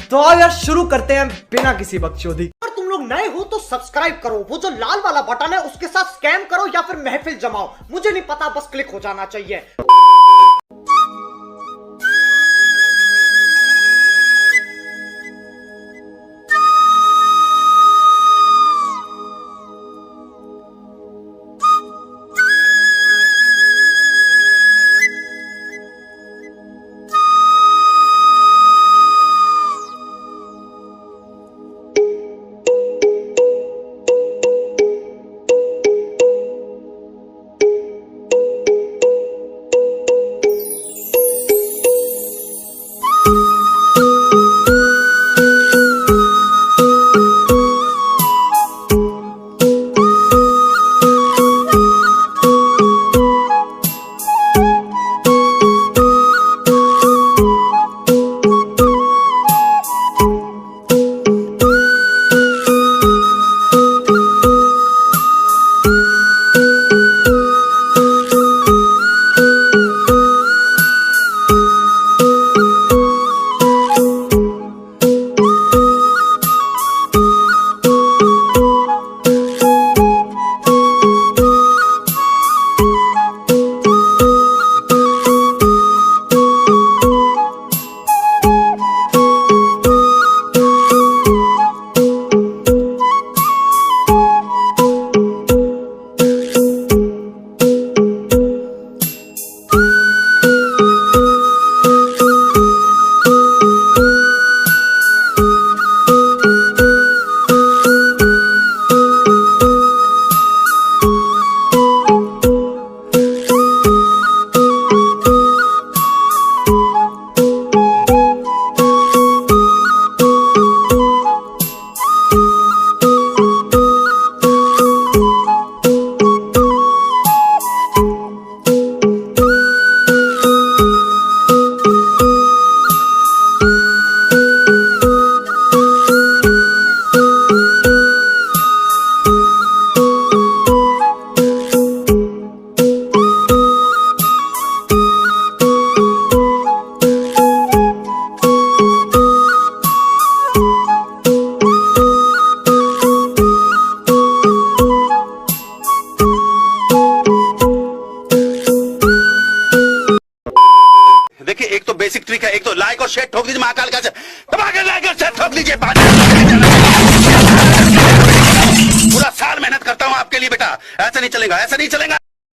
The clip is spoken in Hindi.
तो आओ यार शुरू करते हैं बिना किसी बकचोदी। अगर तुम लोग नए हो तो सब्सक्राइब करो, वो जो लाल वाला बटन है उसके साथ स्कैम करो या फिर महफिल जमाओ, मुझे नहीं पता, बस क्लिक हो जाना चाहिए। देखिए, एक तो बेसिक ट्रिक है, एक तो लाइक और शेयर ठोक दीजिए महाकाल का, लाइक और शेयर ठोक दीजिए। पूरा साल मेहनत करता हूं आपके लिए बेटा, ऐसा नहीं चलेगा, ऐसा नहीं चलेगा।